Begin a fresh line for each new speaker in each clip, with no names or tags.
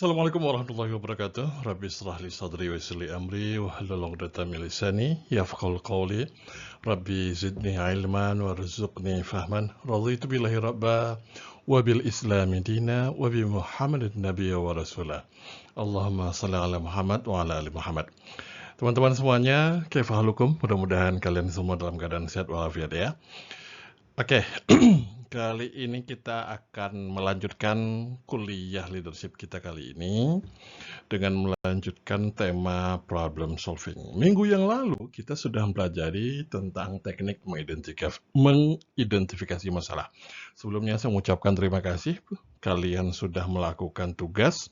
Assalamualaikum warahmatullahi wabarakatuh. Rabbi israh li sadri wa yassir li amri wahlul 'uqdatam min lisani yafqahul qawli. Rabbi zidni ilman warzuqni fahman. Raditu billahi rabba wa bil islami dina wa bi Muhammadin nabiyya wa rasula. Allahumma shalli ala Muhammad wa ala ali Muhammad. Teman-teman semuanya, kaifahalukum? Mudah-mudahan kalian semua dalam keadaan sehat walafiat ya. Oke, kali ini kita akan melanjutkan kuliah leadership kita kali ini dengan melanjutkan tema problem solving. Minggu yang lalu kita sudah mempelajari tentang teknik mengidentifikasi masalah. Sebelumnya saya mengucapkan terima kasih, kalian sudah melakukan tugas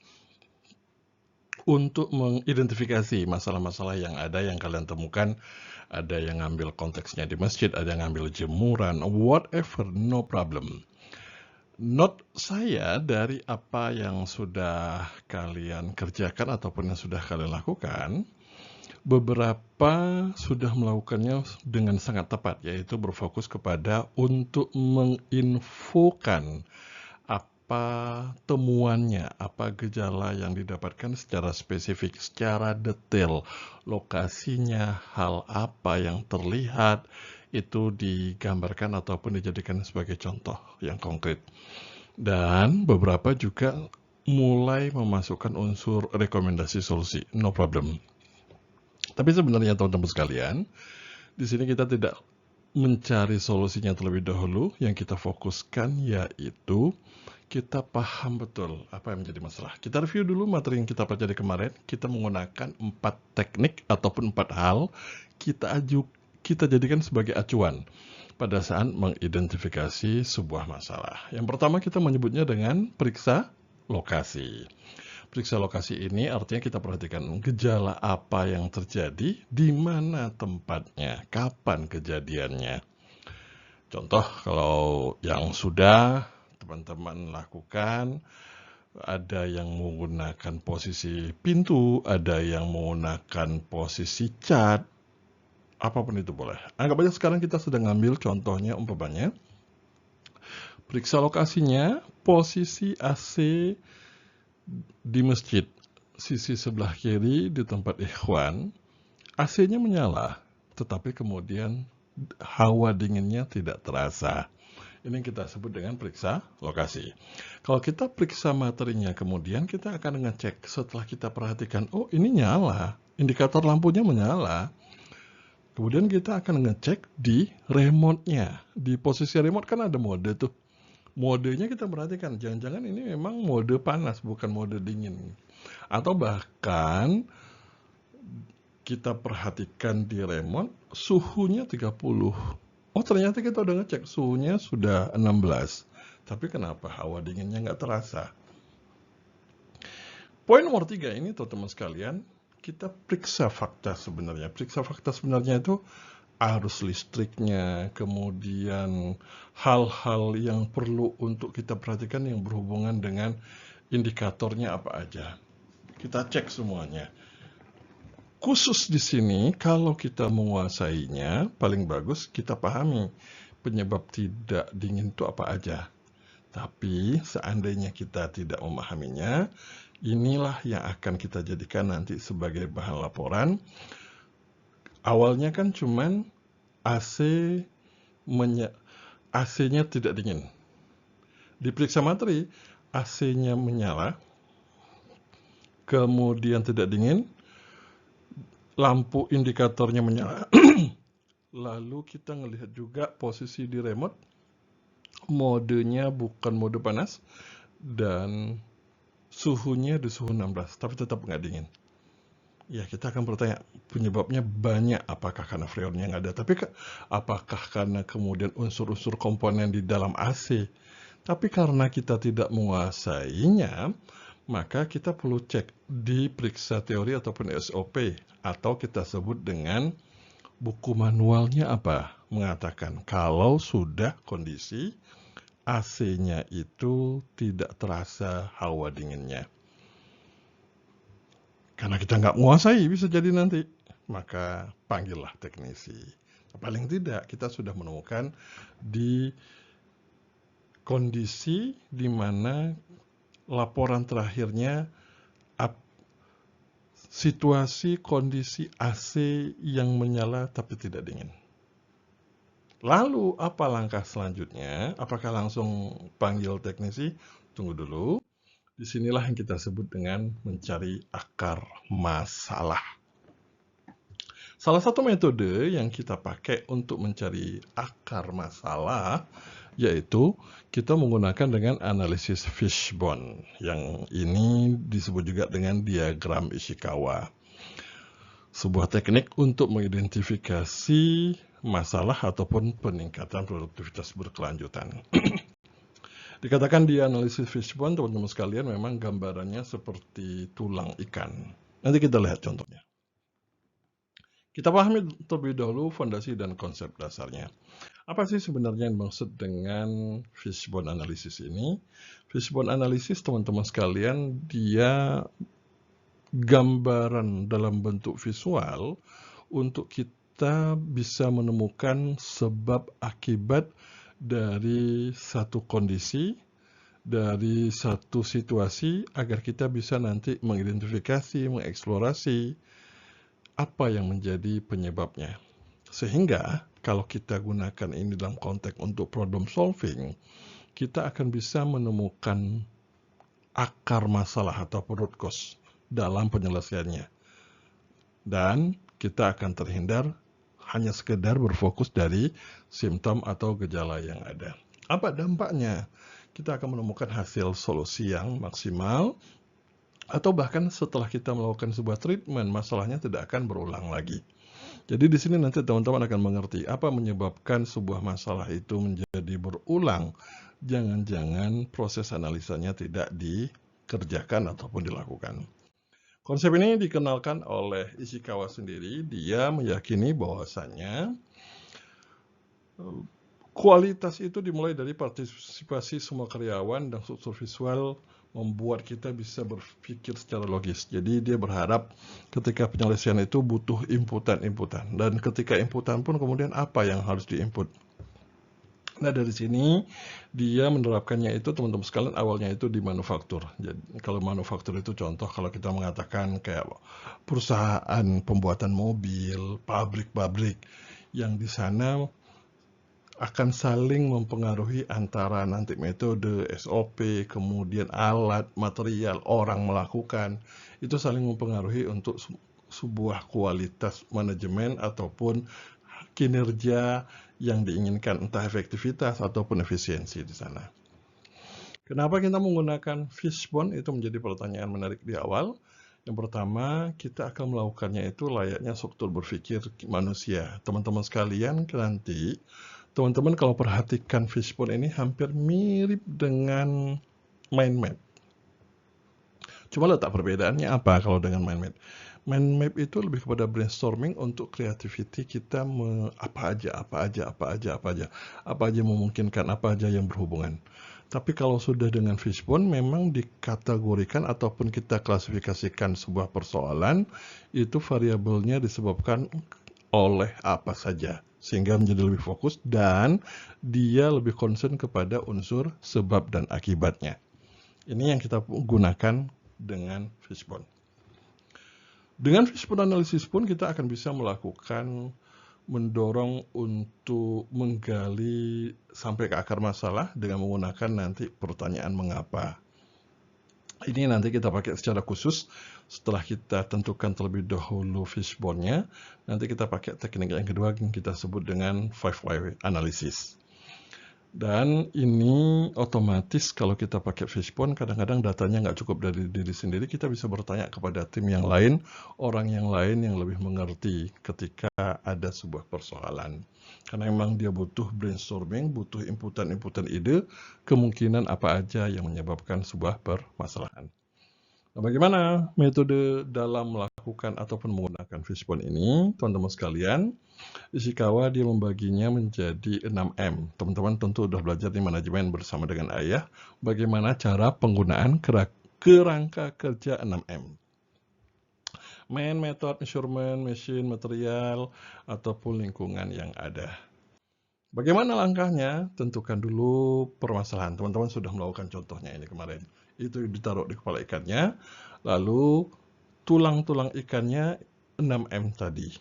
untuk mengidentifikasi masalah-masalah yang ada yang kalian temukan. Ada yang ngambil konteksnya di masjid, ada yang ngambil jemuran, whatever, no problem. Note saya dari apa yang sudah kalian kerjakan ataupun yang sudah kalian lakukan, beberapa sudah melakukannya dengan sangat tepat, yaitu berfokus kepada untuk menginfokan apa temuannya, apa gejala yang didapatkan secara spesifik, secara detail, lokasinya, hal apa yang terlihat, itu digambarkan ataupun dijadikan sebagai contoh yang konkret. Dan beberapa juga mulai memasukkan unsur rekomendasi solusi, no problem. Tapi sebenarnya teman-teman sekalian, di sini kita tidak mencari solusinya terlebih dahulu. Yang kita fokuskan yaitu kita paham betul apa yang menjadi masalah. Kita review dulu materi yang kita pelajari kemarin. Kita menggunakan 4 teknik ataupun 4 hal kita jadikan sebagai acuan pada saat mengidentifikasi sebuah masalah. Yang pertama kita menyebutnya dengan periksa lokasi. Periksa lokasi ini artinya kita perhatikan gejala apa yang terjadi, di mana tempatnya, kapan kejadiannya. Contoh kalau yang sudah teman-teman lakukan, ada yang menggunakan posisi pintu, ada yang menggunakan posisi cat, apapun itu boleh. Anggap aja sekarang kita sedang ngambil contohnya umpamanya. Periksa lokasinya, posisi AC di masjid, sisi sebelah kiri di tempat ikhwan, AC-nya menyala, tetapi kemudian hawa dinginnya tidak terasa. Ini kita sebut dengan periksa lokasi. Kalau kita periksa materinya, kemudian kita akan ngecek setelah kita perhatikan, oh ini nyala, indikator lampunya menyala. Kemudian kita akan ngecek di remote-nya. Di posisi remote kan ada mode tuh. Modenya kita perhatikan, jangan-jangan ini memang mode panas, bukan mode dingin. Atau bahkan kita perhatikan di remote, suhunya 30. Oh ternyata kita udah ngecek suhunya sudah 16. Tapi kenapa hawa dinginnya nggak terasa? Poin nomor 3 ini teman-teman sekalian, kita periksa fakta sebenarnya. Periksa fakta sebenarnya itu arus listriknya, kemudian hal-hal yang perlu untuk kita perhatikan yang berhubungan dengan indikatornya apa aja. Kita cek semuanya. Khusus di sini, kalau kita menguasainya, paling bagus kita pahami penyebab tidak dingin itu apa aja. Tapi seandainya kita tidak memahaminya, inilah yang akan kita jadikan nanti sebagai bahan laporan. Awalnya kan cuman AC-nya tidak dingin. Diperiksa materi, AC-nya menyala, kemudian tidak dingin, lampu indikatornya menyala. Lalu kita ngelihat juga posisi di remote, modenya bukan mode panas, dan suhunya di suhu 16, tapi tetap nggak dingin. Ya, kita akan bertanya, penyebabnya banyak, apakah karena freonnya nggak ada, tapi apakah karena kemudian unsur-unsur komponen di dalam AC. Tapi karena kita tidak menguasainya, maka kita perlu cek di periksa teori ataupun SOP, atau kita sebut dengan buku manualnya apa? Mengatakan kalau sudah kondisi AC-nya itu tidak terasa hawa dinginnya. Karena kita nggak menguasai, bisa jadi nanti. Maka panggillah teknisi. Paling tidak kita sudah menemukan di kondisi di mana laporan terakhirnya situasi kondisi AC yang menyala tapi tidak dingin. Lalu apa langkah selanjutnya? Apakah langsung panggil teknisi? Tunggu dulu. Disinilah yang kita sebut dengan mencari akar masalah. Salah satu metode yang kita pakai untuk mencari akar masalah yaitu kita menggunakan dengan analisis fishbone. Yang ini disebut juga dengan diagram Ishikawa. Sebuah teknik untuk mengidentifikasi masalah ataupun peningkatan produktivitas berkelanjutan. Dikatakan di analisis fishbone, teman-teman sekalian, memang gambarannya seperti tulang ikan. Nanti kita lihat contohnya. Kita pahami terlebih dahulu fondasi dan konsep dasarnya. Apa sih sebenarnya yang dimaksud dengan fishbone analysis ini? Fishbone analysis, teman-teman sekalian, dia gambaran dalam bentuk visual untuk kita bisa menemukan sebab akibat dari satu kondisi, dari satu situasi, agar kita bisa nanti mengidentifikasi, mengeksplorasi apa yang menjadi penyebabnya. Sehingga kalau kita gunakan ini dalam konteks untuk problem solving, kita akan bisa menemukan akar masalah atau root cause dalam penyelesaiannya. Dan kita akan terhindar hanya sekedar berfokus dari simptom atau gejala yang ada. Apa dampaknya? Kita akan menemukan hasil solusi yang maksimal, atau bahkan setelah kita melakukan sebuah treatment, masalahnya tidak akan berulang lagi. Jadi di sini nanti teman-teman akan mengerti apa menyebabkan sebuah masalah itu menjadi berulang. Jangan-jangan proses analisanya tidak dikerjakan ataupun dilakukan. Konsep ini dikenalkan oleh Ishikawa sendiri. Dia meyakini bahwasannya kualitas itu dimulai dari partisipasi semua karyawan dan struktur visual membuat kita bisa berpikir secara logis. Jadi dia berharap ketika penyelesaian itu butuh inputan-inputan. Dan ketika inputan pun kemudian apa yang harus diinput. Nah dari sini dia menerapkannya itu teman-teman sekalian awalnya itu di manufaktur. Jadi kalau manufaktur itu contoh kalau kita mengatakan kayak perusahaan pembuatan mobil, pabrik-pabrik yang di sana akan saling mempengaruhi antara nanti metode, SOP, kemudian alat, material, orang melakukan. Itu saling mempengaruhi untuk sebuah kualitas manajemen ataupun kinerja yang diinginkan, entah efektivitas ataupun efisiensi di sana. Kenapa kita menggunakan fishbone? Itu menjadi pertanyaan menarik di awal. Yang pertama, kita akan melakukannya itu layaknya struktur berpikir manusia. Teman-teman sekalian, nanti teman-teman kalau perhatikan fishbone ini hampir mirip dengan mind map. Cuma letak perbedaannya apa kalau dengan mind map? Mind map itu lebih kepada brainstorming untuk creativity kita apa aja memungkinkan, apa aja yang berhubungan. Tapi kalau sudah dengan fishbone memang dikategorikan ataupun kita klasifikasikan sebuah persoalan itu variabelnya disebabkan oleh apa saja. Sehingga menjadi lebih fokus dan dia lebih concern kepada unsur sebab dan akibatnya. Ini yang kita gunakan dengan fishbone. Dengan fishbone analisis pun kita akan bisa melakukan mendorong untuk menggali sampai ke akar masalah dengan menggunakan nanti pertanyaan mengapa. Ini nanti kita pakai secara khusus setelah kita tentukan terlebih dahulu fishbone-nya. Nanti kita pakai teknik yang kedua yang kita sebut dengan 5 why analysis. Dan ini otomatis kalau kita pakai fishbone, kadang-kadang datanya nggak cukup dari diri sendiri, kita bisa bertanya kepada tim yang lain, orang yang lain yang lebih mengerti ketika ada sebuah persoalan. Karena memang dia butuh brainstorming, butuh inputan-inputan ide, kemungkinan apa aja yang menyebabkan sebuah permasalahan. Nah, bagaimana metode dalam melakukan ataupun menggunakan fishbone ini, teman-teman sekalian? Ishikawa dia membaginya menjadi 6M. Teman-teman tentu sudah belajar di manajemen bersama dengan ayah, bagaimana cara penggunaan kerangka kerja 6M. Man, method, measurement, machine, material, ataupun lingkungan yang ada. Bagaimana langkahnya? Tentukan dulu permasalahan. Teman-teman sudah melakukan contohnya ini kemarin. Itu ditaruh di kepala ikannya, lalu tulang-tulang ikannya 6M tadi.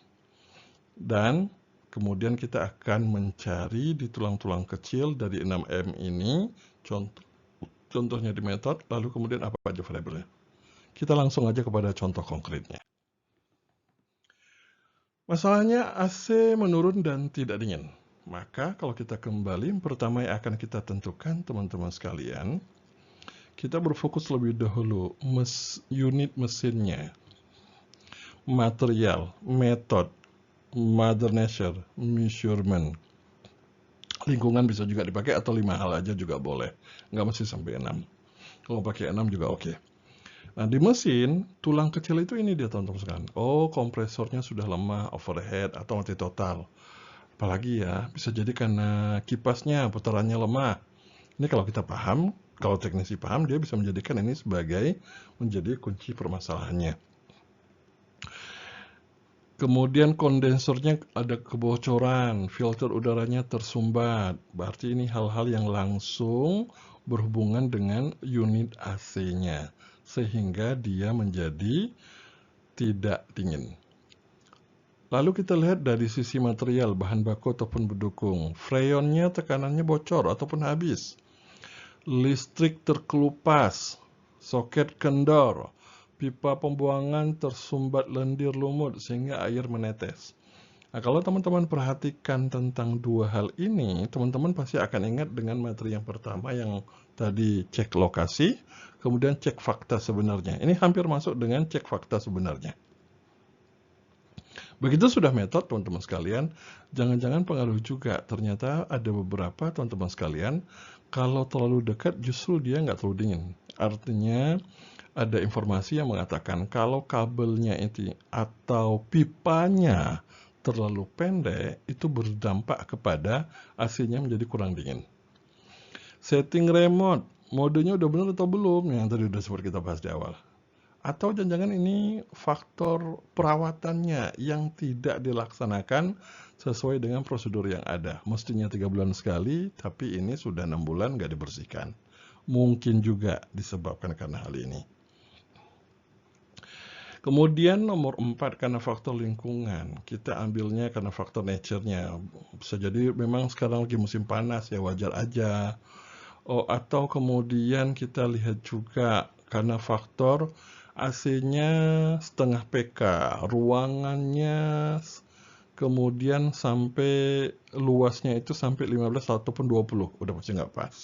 Dan kemudian kita akan mencari di tulang-tulang kecil dari 6M ini, contohnya di metode, lalu kemudian apa aja variabelnya. Kita langsung aja kepada contoh konkretnya. Masalahnya AC menurun dan tidak dingin. Maka kalau kita kembali, pertama yang akan kita tentukan teman-teman sekalian, kita berfokus lebih dahulu unit mesinnya, material, metode, mother nature, measurement. Lingkungan bisa juga dipakai atau 5 hal aja juga boleh. Nggak mesti sampai 6. Kalau pakai 6 juga oke. Nah, di mesin, tulang kecil itu ini dia teman-teman sekalian. Oh, kompresornya sudah lemah, overhead, atau mati total. Apalagi ya, bisa jadi karena kipasnya, putarannya lemah. Ini kalau kita paham, kalau teknisi paham, dia bisa menjadikan ini sebagai menjadi kunci permasalahannya. Kemudian kondensernya ada kebocoran, filter udaranya tersumbat. Berarti ini hal-hal yang langsung berhubungan dengan unit AC-nya. Sehingga dia menjadi tidak dingin. Lalu kita lihat dari sisi material, bahan baku ataupun pendukung. Freonnya tekanannya bocor ataupun habis. Listrik terkelupas, soket kendor, pipa pembuangan tersumbat lendir lumut sehingga air menetes. Nah, kalau teman-teman perhatikan tentang dua hal ini, teman-teman pasti akan ingat dengan materi yang pertama yang tadi cek lokasi, kemudian cek fakta sebenarnya. Ini hampir masuk dengan cek fakta sebenarnya. Begitu sudah metode, teman-teman sekalian, jangan-jangan pengaruh juga. Ternyata ada beberapa teman-teman sekalian, kalau terlalu dekat justru dia nggak terlalu dingin. Artinya ada informasi yang mengatakan kalau kabelnya itu atau pipanya terlalu pendek, itu berdampak kepada AC-nya menjadi kurang dingin. Setting remote, modenya udah benar atau belum? Yang tadi udah sempat kita bahas di awal. Atau jangan-jangan ini faktor perawatannya yang tidak dilaksanakan sesuai dengan prosedur yang ada. Mestinya 3 bulan sekali, tapi ini sudah 6 bulan nggak dibersihkan. Mungkin juga disebabkan karena hal ini. Kemudian nomor 4 karena faktor lingkungan. Kita ambilnya karena faktor nature-nya. Bisa jadi memang sekarang lagi musim panas ya, wajar aja. Oh, atau kemudian kita lihat juga karena faktor AC-nya setengah PK, ruangannya kemudian sampai luasnya itu sampai 15 ataupun 20, udah pasti nggak pas.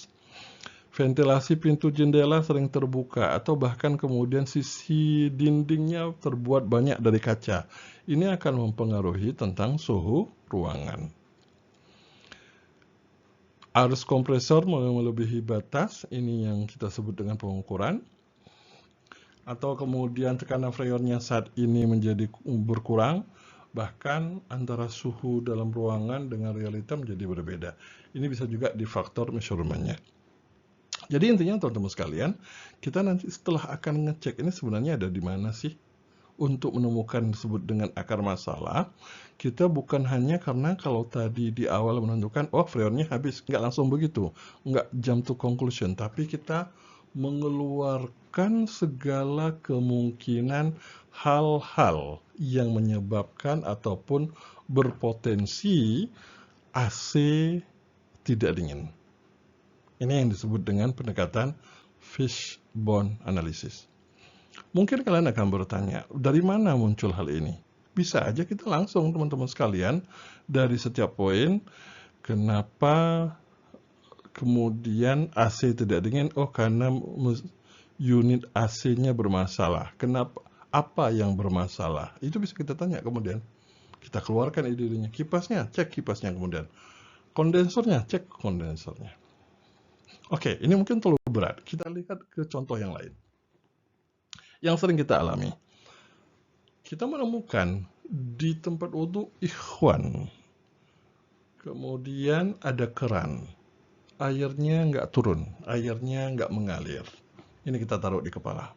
Ventilasi pintu jendela sering terbuka atau bahkan kemudian sisi dindingnya terbuat banyak dari kaca. Ini akan mempengaruhi tentang suhu ruangan. Arus kompresor melebihi batas, ini yang kita sebut dengan pengukuran. Atau kemudian tekanan freonnya saat ini menjadi berkurang, bahkan antara suhu dalam ruangan dengan realita menjadi berbeda. Ini bisa juga di faktor measurementnya. Jadi intinya teman-teman sekalian, kita nanti setelah akan ngecek ini sebenarnya ada di mana sih untuk menemukan disebut dengan akar masalah. Kita bukan hanya karena kalau tadi di awal menentukan, oh freonnya habis, nggak langsung begitu, nggak jump to conclusion, tapi kita mengeluarkan segala kemungkinan hal-hal yang menyebabkan ataupun berpotensi AC tidak dingin. Ini yang disebut dengan pendekatan fishbone analysis. Mungkin kalian akan bertanya, dari mana muncul hal ini? Bisa aja kita langsung teman-teman sekalian dari setiap poin, kenapa kemudian AC tidak dingin? Oh, karena unit AC-nya bermasalah. Kenapa? Apa yang bermasalah? Itu bisa kita tanya kemudian. Kita keluarkan ide-idenya. Kipasnya, cek kipasnya kemudian. Kondensernya, cek kondensernya. Oke, ini mungkin terlalu berat. Kita lihat ke contoh yang lain. Yang sering kita alami. Kita menemukan di tempat wudhu ikhwan. Kemudian ada keran. Airnya nggak turun, airnya nggak mengalir. Ini kita taruh di kepala.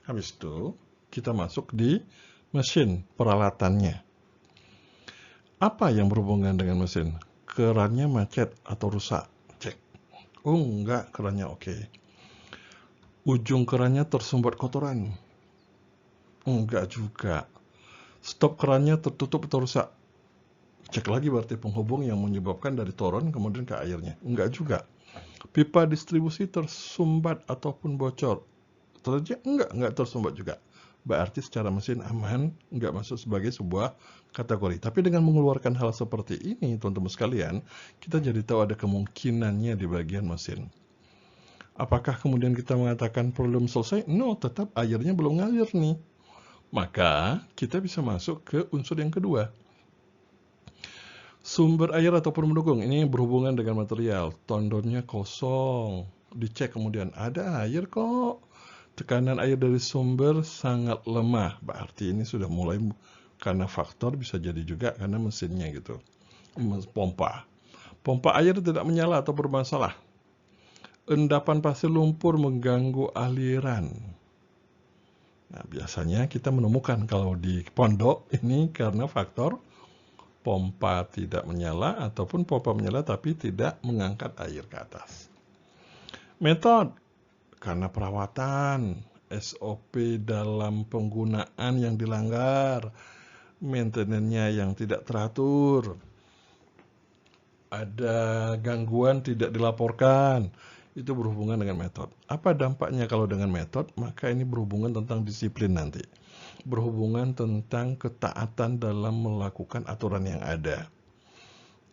Habis itu, kita masuk di mesin peralatannya. Apa yang berhubungan dengan mesin? Kerannya macet atau rusak? Cek. Oh, enggak, kerannya oke. Ujung kerannya tersumbat kotoran. Enggak juga. Stop kerannya tertutup atau rusak. Cek lagi berarti penghubung yang menyebabkan dari toron kemudian ke airnya. Enggak juga. Pipa distribusi tersumbat ataupun bocor. Enggak tersumbat juga. Berarti secara mesin aman, enggak masuk sebagai sebuah kategori. Tapi dengan mengeluarkan hal seperti ini, teman-teman sekalian, kita jadi tahu ada kemungkinannya di bagian mesin. Apakah kemudian kita mengatakan problem selesai? No, tetap airnya belum ngalir nih. Maka kita bisa masuk ke unsur yang kedua. Sumber air ataupun mendukung, ini berhubungan dengan material. Tondonnya kosong. Dicek kemudian, ada air kok. Tekanan air dari sumber sangat lemah. Berarti ini sudah mulai karena faktor, bisa jadi juga karena mesinnya gitu. Pompa. Pompa air tidak menyala atau bermasalah. Endapan pasir lumpur mengganggu aliran. Nah, biasanya kita menemukan kalau di pondok ini karena faktor pompa tidak menyala ataupun pompa menyala tapi tidak mengangkat air ke atas. Metode, karena perawatan, SOP dalam penggunaan yang dilanggar, maintenance-nya yang tidak teratur, ada gangguan tidak dilaporkan, itu berhubungan dengan metode. Apa dampaknya kalau dengan metode? Maka ini berhubungan tentang disiplin nanti. Berhubungan tentang ketaatan dalam melakukan aturan yang ada.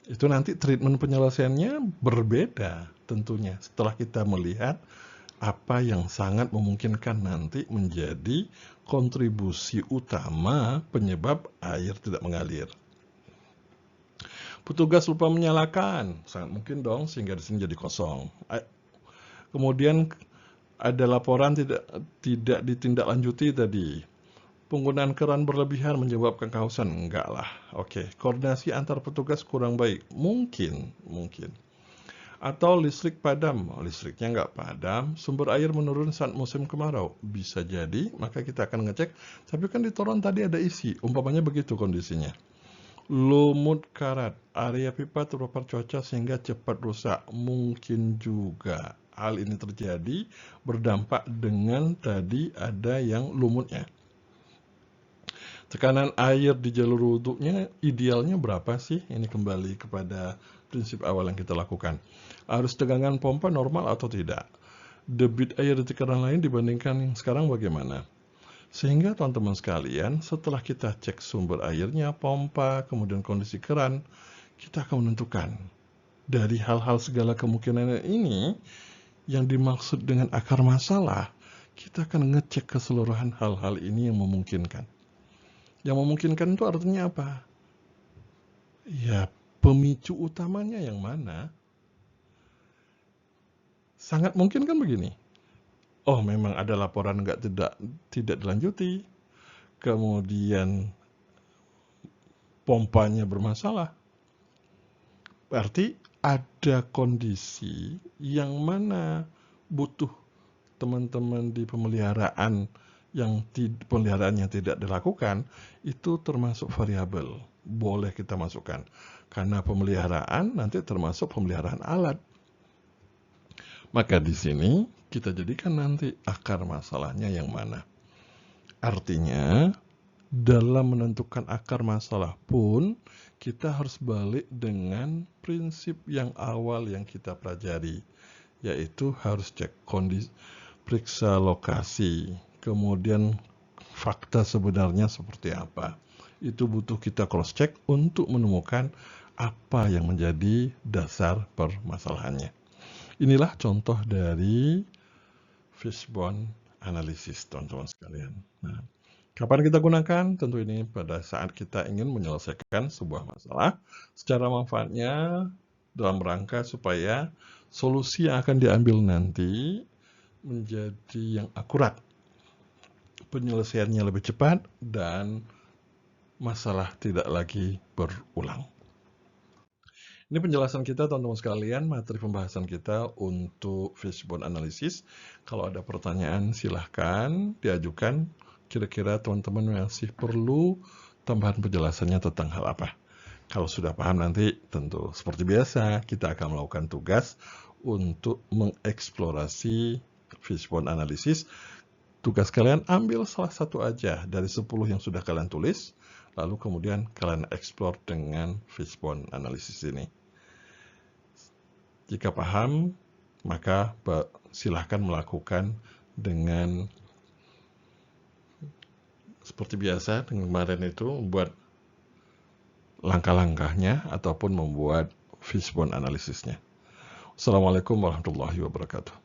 Itu nanti treatment penyelesaiannya berbeda tentunya setelah kita melihat apa yang sangat memungkinkan nanti menjadi kontribusi utama penyebab air tidak mengalir. Petugas lupa menyalakan, sangat mungkin dong sehingga di sini jadi kosong. Kemudian ada laporan tidak ditindaklanjuti tadi. Penggunaan keran berlebihan menyebabkan kehausan? Enggak lah. Oke, koordinasi antar petugas kurang baik? Mungkin. Atau listrik padam? Listriknya nggak padam. Sumber air menurun saat musim kemarau? Bisa jadi, maka kita akan ngecek. Tapi kan di toron tadi ada isi. Umpamanya begitu kondisinya. Lumut karat, area pipa terpapar cuaca sehingga cepat rusak. Mungkin juga hal ini terjadi berdampak dengan tadi ada yang lumutnya. Tekanan air di jalur wudhunya idealnya berapa sih? Ini kembali kepada prinsip awal yang kita lakukan. Arus tegangan pompa normal atau tidak? Debit air di keran lain dibandingkan yang sekarang bagaimana? Sehingga teman-teman sekalian, setelah kita cek sumber airnya, pompa, kemudian kondisi keran, kita akan menentukan dari hal-hal segala kemungkinan ini yang dimaksud dengan akar masalah, kita akan ngecek keseluruhan hal-hal ini yang memungkinkan. Yang memungkinkan itu artinya apa? Ya, pemicu utamanya yang mana? Sangat mungkin kan begini. Oh, memang ada laporan tidak dilanjuti. Kemudian pompanya bermasalah. Berarti ada kondisi yang mana butuh teman-teman di pemeliharaan yang tidak dilakukan, itu termasuk variabel. Boleh kita masukkan. Karena pemeliharaan nanti termasuk pemeliharaan alat. Maka di sini kita jadikan nanti akar masalahnya yang mana. Artinya, dalam menentukan akar masalah pun, kita harus balik dengan prinsip yang awal yang kita pelajari, yaitu harus cek kondisi, periksa lokasi, kemudian fakta sebenarnya seperti apa. Itu butuh kita cross check untuk menemukan apa yang menjadi dasar permasalahannya. Inilah contoh dari fishbone analysis, teman-teman sekalian. Nah, kapan kita gunakan? Tentu ini pada saat kita ingin menyelesaikan sebuah masalah. Secara manfaatnya dalam rangka supaya solusi yang akan diambil nanti menjadi yang akurat. Penyelesaiannya lebih cepat dan masalah tidak lagi berulang. Ini penjelasan kita teman-teman sekalian, materi pembahasan kita untuk fishbone analysis. Kalau ada pertanyaan silahkan diajukan. Kira-kira teman-teman masih perlu tambahan penjelasannya tentang hal apa? Kalau sudah paham nanti tentu seperti biasa kita akan melakukan tugas untuk mengeksplorasi fishbone analysis Tugas kalian ambil salah satu aja dari 10 yang sudah kalian tulis, lalu kemudian kalian explore dengan fishbone analysis ini. Jika paham, maka silahkan melakukan dengan seperti biasa dengan kemarin itu, buat langkah-langkahnya ataupun membuat fishbone analisisnya. Assalamualaikum warahmatullahi wabarakatuh.